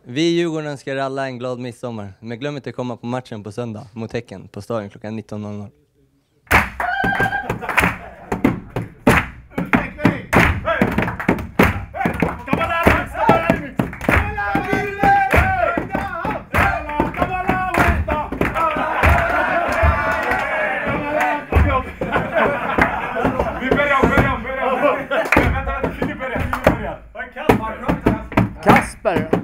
Vi i Djurgården önskar alla en glad midsommar. Men glöm inte att komma på matchen på söndag mot Häcken på stadion klockan 19:00. Kasper.